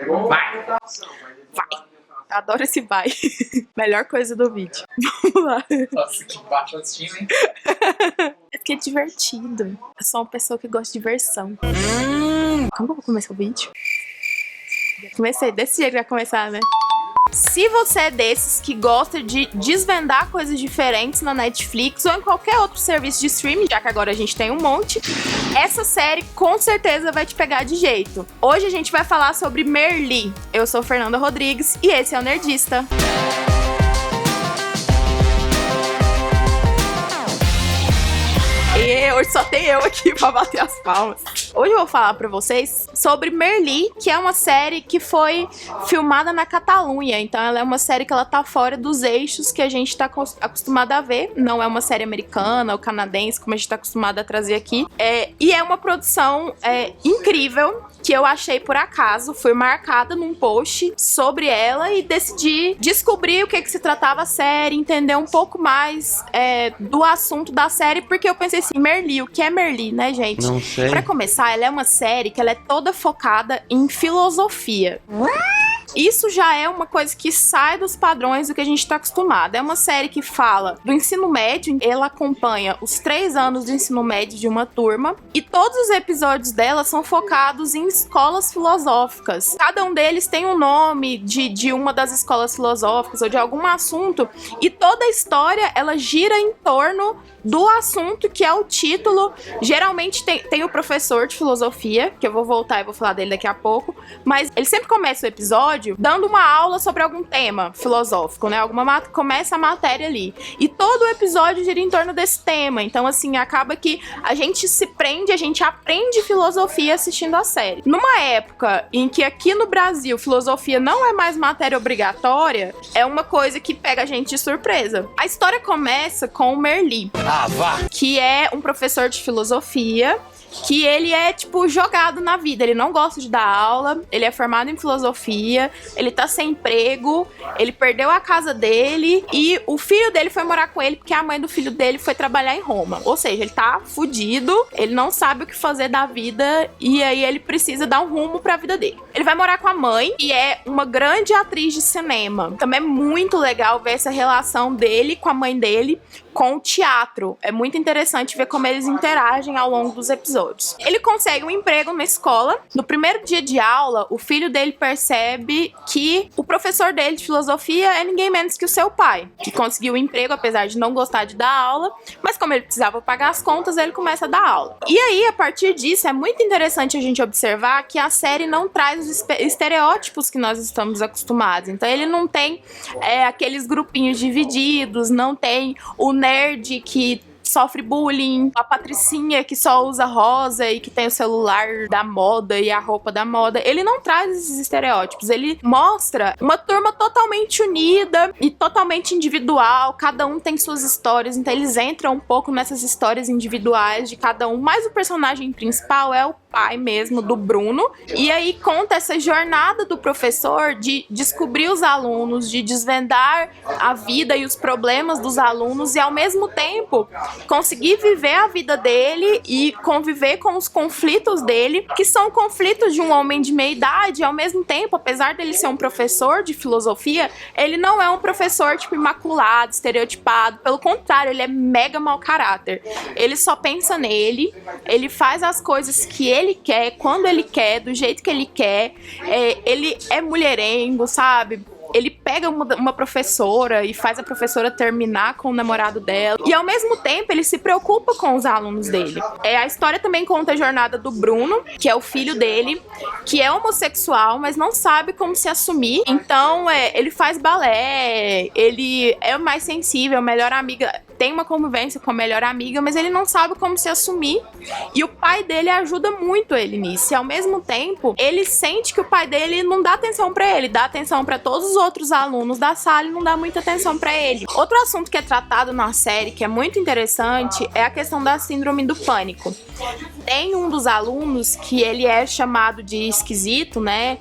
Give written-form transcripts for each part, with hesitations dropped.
Vai! Vai! Adoro esse vai. Melhor coisa do vídeo. Vamos lá. Nossa, que baixo autoestima, hein? É porque é divertido. Eu sou uma pessoa que gosta de diversão. Como que eu vou começar o vídeo? Comecei, desse jeito que vai começar, né? Se você é desses que gosta de desvendar coisas diferentes na Netflix ou em qualquer outro serviço de streaming, já que agora a gente tem um monte, essa série com certeza vai te pegar de jeito. Hoje a gente vai falar sobre Merli. Eu sou Fernanda Rodrigues e esse é o Nerdista. E hoje só tem eu aqui pra bater as palmas. Hoje eu vou falar pra vocês sobre Merli, que é uma série que foi filmada na Catalunha. Então ela é uma série que ela tá fora dos eixos que a gente tá acostumado a ver. Não é uma série americana ou canadense, como a gente tá acostumado a trazer aqui. E é uma produção incrível, que eu achei por acaso. Fui marcada num post sobre ela e decidi descobrir o que se tratava a série, entender um pouco mais do assunto da série, porque eu pensei assim, Merli, o que é Merli, né, gente? Não sei. Pra começar, ela é uma série que ela é toda focada em filosofia. Isso já é uma coisa que sai dos padrões do que a gente tá acostumado. É uma série que fala do ensino médio, ela acompanha os 3 anos do ensino médio de uma turma, e todos os episódios dela são focados em escolas filosóficas. Cada um deles tem um nome de uma das escolas filosóficas ou de algum assunto, e toda a história ela gira em torno do assunto que é o título. Geralmente tem o professor de filosofia, que eu vou voltar e vou falar dele daqui a pouco, mas ele sempre começa o episódio dando uma aula sobre algum tema filosófico, né? Começa a matéria ali. E todo o episódio gira em torno desse tema. Então, assim, acaba que a gente se prende, a gente aprende filosofia assistindo a série. Numa época em que aqui no Brasil filosofia não é mais matéria obrigatória, é uma coisa que pega a gente de surpresa. A história começa com o Merli, que é um professor de filosofia, que ele é, tipo, jogado na vida. Ele não gosta de dar aula, ele é formado em filosofia, ele tá sem emprego, ele perdeu a casa dele e o filho dele foi morar com ele porque a mãe do filho dele foi trabalhar em Roma. Ou seja, ele tá fudido, ele não sabe o que fazer da vida e aí ele precisa dar um rumo pra vida dele. Ele vai morar com a mãe, que é uma grande atriz de cinema. Também é muito legal ver essa relação dele com a mãe dele com o teatro. É muito interessante ver como eles interagem ao longo dos episódios. Ele consegue um emprego na escola. No primeiro dia de aula, o filho dele percebe que o professor dele de filosofia é ninguém menos que o seu pai, que conseguiu um emprego apesar de não gostar de dar aula, mas como ele precisava pagar as contas, ele começa a dar aula. E aí, a partir disso, é muito interessante a gente observar que a série não traz os estereótipos que nós estamos acostumados. Então ele não tem aqueles grupinhos divididos, não tem o nerd que sofre bullying, a patricinha que só usa rosa e que tem o celular da moda e a roupa da moda. Ele não traz esses estereótipos, ele mostra uma turma totalmente unida e totalmente individual, cada um tem suas histórias, então eles entram um pouco nessas histórias individuais de cada um, mas o personagem principal é o pai mesmo do Bruno, e aí conta essa jornada do professor de descobrir os alunos, de desvendar a vida e os problemas dos alunos e ao mesmo tempo conseguir viver a vida dele e conviver com os conflitos dele, que são conflitos de um homem de meia idade, e ao mesmo tempo, apesar dele ser um professor de filosofia, ele não é um professor tipo imaculado, estereotipado, pelo contrário, ele é mega mau caráter. Ele só pensa nele, ele faz as coisas que ele quer, quando ele quer, do jeito que ele quer, ele é mulherengo, sabe? Ele pega uma professora e faz a professora terminar com o namorado dela. E ao mesmo tempo ele se preocupa com os alunos dele. A história também conta a jornada do Bruno, que é o filho dele, que é homossexual, mas não sabe como se assumir. Então ele faz balé, ele é mais sensível, melhor amiga, tem uma convivência com a melhor amiga, mas ele não sabe como se assumir. E o pai dele ajuda muito ele nisso. E ao mesmo tempo, ele sente que o pai dele não dá atenção pra ele, dá atenção pra todos os outros alunos da sala e não dá muita atenção pra ele. Outro assunto que é tratado na série, que é muito interessante, é a questão da síndrome do pânico. Tem um dos alunos que ele é chamado de esquisito, né?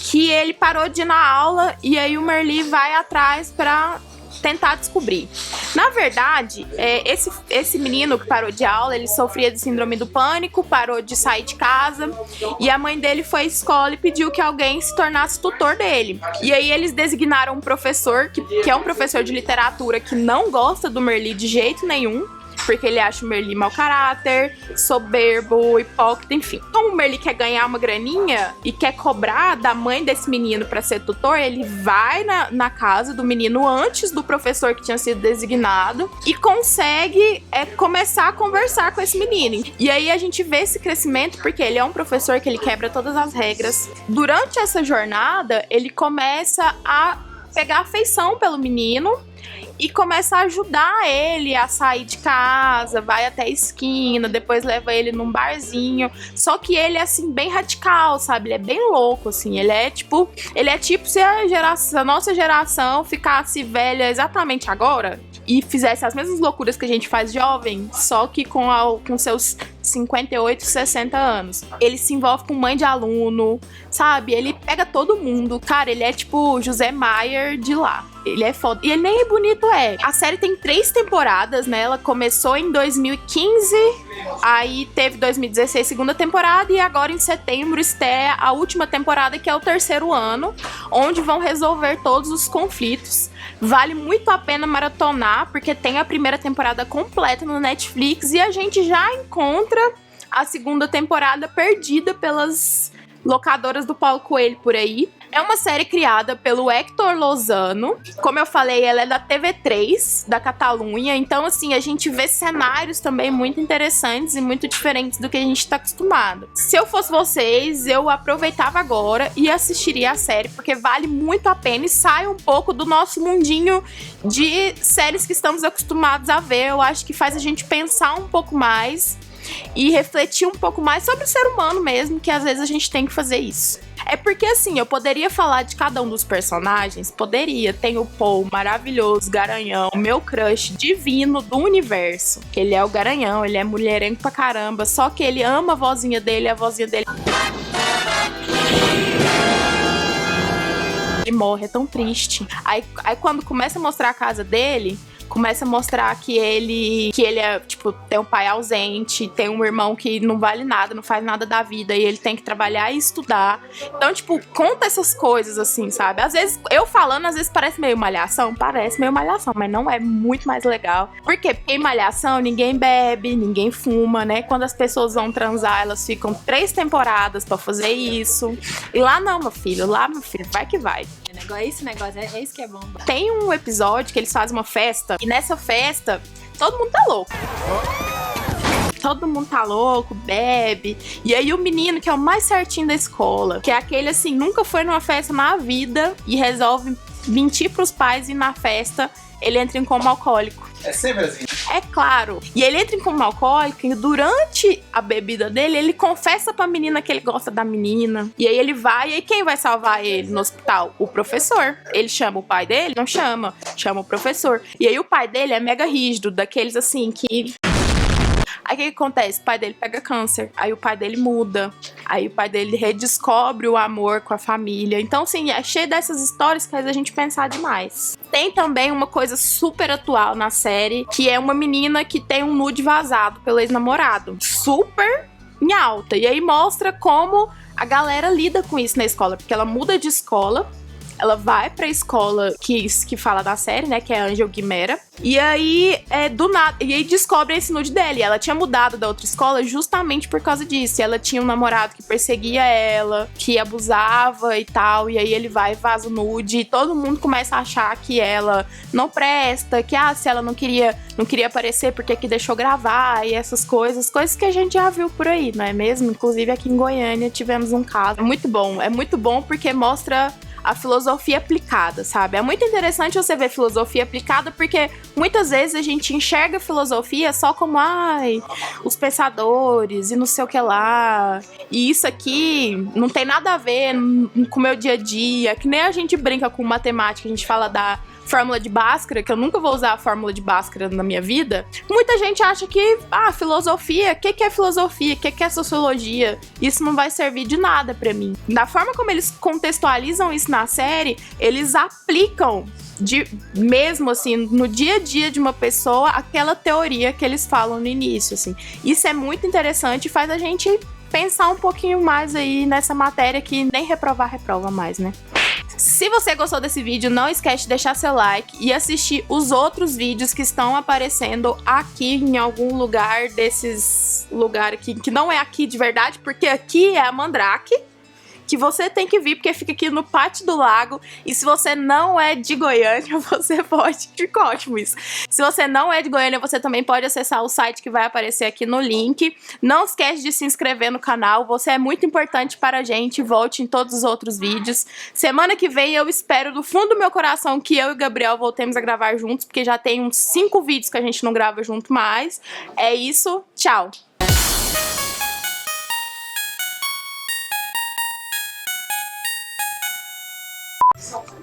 Que ele parou de ir na aula e aí o Merli vai atrás pra tentar descobrir. Na verdade, esse menino que parou de aula, ele sofria de síndrome do pânico, parou de sair de casa, e a mãe dele foi à escola e pediu que alguém se tornasse tutor dele. E aí eles designaram um professor, que é um professor de literatura que não gosta do Merli de jeito nenhum, porque ele acha o Merli mau caráter, soberbo, hipócrita, enfim. Como o Merli quer ganhar uma graninha e quer cobrar da mãe desse menino pra ser tutor, ele vai na casa do menino antes do professor que tinha sido designado e consegue começar a conversar com esse menino. E aí a gente vê esse crescimento porque ele é um professor que ele quebra todas as regras. Durante essa jornada, ele começa a pegar afeição pelo menino e começa a ajudar ele a sair de casa, vai até a esquina, depois leva ele num barzinho. Só que ele é, assim, bem radical, sabe? Ele é bem louco, assim. Ele é tipo se a nossa geração ficasse velha exatamente agora e fizesse as mesmas loucuras que a gente faz jovem, só que com seus 58, 60 anos. Ele se envolve com mãe de aluno, sabe? Ele pega todo mundo. Cara, ele é tipo José Maier de lá. Ele é foda. E ele nem bonito é. A série tem 3 temporadas, né? Ela começou em 2015, aí teve 2016 segunda temporada e agora em setembro estreia a última temporada, que é o 3º ano, onde vão resolver todos os conflitos. Vale muito a pena maratonar, porque tem a primeira temporada completa no Netflix e a gente já encontra a segunda temporada perdida pelas locadoras do Paulo Coelho por aí. É uma série criada pelo Héctor Lozano. Como eu falei, ela é da TV3, da Catalunha. Então, assim, a gente vê cenários também muito interessantes e muito diferentes do que a gente tá acostumado. Se eu fosse vocês, eu aproveitava agora e assistiria a série, porque vale muito a pena e sai um pouco do nosso mundinho de séries que estamos acostumados a ver. Eu acho que faz a gente pensar um pouco mais e refletir um pouco mais sobre o ser humano mesmo, que às vezes a gente tem que fazer isso. É porque, assim, eu poderia falar de cada um dos personagens, poderia. Tem o Paul, maravilhoso, garanhão, meu crush divino do universo. Que ele é o garanhão, ele é mulherengo pra caramba, só que ele ama a vozinha dele, a vozinha dele... Ele morre, é tão triste. Aí quando começa a mostrar a casa dele... Começa a mostrar que ele é, tipo, tem um pai ausente, tem um irmão que não vale nada, não faz nada da vida, e ele tem que trabalhar e estudar. Então, tipo, conta essas coisas, assim, sabe? Às vezes, eu falando, às vezes parece meio malhação, mas não é muito mais legal. Por quê? Porque em malhação ninguém bebe, ninguém fuma, né? Quando as pessoas vão transar, elas ficam 3 temporadas pra fazer isso. E lá não, meu filho, vai que vai. Esse negócio, é isso que é bom. Tem um episódio que eles fazem uma festa, e nessa festa, todo mundo tá louco. Todo mundo tá louco, bebe. E aí o menino, que é o mais certinho da escola, que é aquele, assim, nunca foi numa festa na vida e resolve mentir pros pais e ir na festa, ele entra em coma alcoólico. É sempre assim. É claro. E ele entra em coma alcoólico e durante a bebida dele, ele confessa pra menina que ele gosta da menina. E aí ele vai, e aí quem vai salvar ele no hospital? O professor. Ele chama o pai dele? Não chama. Chama o professor. E aí o pai dele é mega rígido, daqueles assim que... Aí o que acontece? O pai dele pega câncer. Aí o pai dele muda. Aí o pai dele redescobre o amor com a família. Então, assim, é cheio dessas histórias que faz a gente pensar demais. Tem também uma coisa super atual na série, que é uma menina que tem um nude vazado pelo ex-namorado. Super em alta. E aí mostra como a galera lida com isso na escola. Porque ela muda de escola. Ela vai pra escola que fala da série, né? Que é a Angel Guimera. E aí, do nada... E aí descobre esse nude dela. E ela tinha mudado da outra escola justamente por causa disso. E ela tinha um namorado que perseguia ela, que abusava e tal. E aí ele vai e vaza o nude. E todo mundo começa a achar que ela não presta. Que, se ela não queria aparecer porque que deixou gravar. E essas coisas. Coisas que a gente já viu por aí, não é mesmo? Inclusive aqui em Goiânia tivemos um caso. É muito bom porque mostra... a filosofia aplicada, sabe? É muito interessante você ver filosofia aplicada, porque muitas vezes a gente enxerga a filosofia só como, os pensadores e não sei o que lá. E isso aqui não tem nada a ver com o meu dia a dia, que nem a gente brinca com matemática, a gente fala da fórmula de Bhaskara, que eu nunca vou usar a fórmula de Bhaskara na minha vida. Muita gente acha que, filosofia, o que é filosofia? O que é sociologia? Isso não vai servir de nada pra mim. Da forma como eles contextualizam isso na série, eles aplicam mesmo assim, no dia a dia de uma pessoa, aquela teoria que eles falam no início, assim. Isso é muito interessante e faz a gente pensar um pouquinho mais aí nessa matéria que nem reprovar reprova mais, né? Se você gostou desse vídeo, não esquece de deixar seu like e assistir os outros vídeos que estão aparecendo aqui em algum lugar desses lugares aqui, que não é aqui de verdade, porque aqui é a Mandrake, que você tem que vir, porque fica aqui no Pátio do Lago, e se você não é de Goiânia, você pode... Ficou ótimo isso. Se você não é de Goiânia, você também pode acessar o site que vai aparecer aqui no link. Não esquece de se inscrever no canal, você é muito importante para a gente, volte em todos os outros vídeos. Semana que vem eu espero do fundo do meu coração que eu e o Gabriel voltemos a gravar juntos, porque já tem uns 5 vídeos que a gente não grava junto mais. É isso, tchau!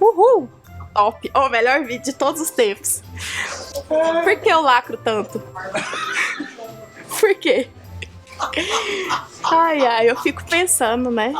Uhul! Top! O melhor vídeo de todos os tempos. Por que eu lacro tanto? Por quê? Ai, ai, eu fico pensando, né?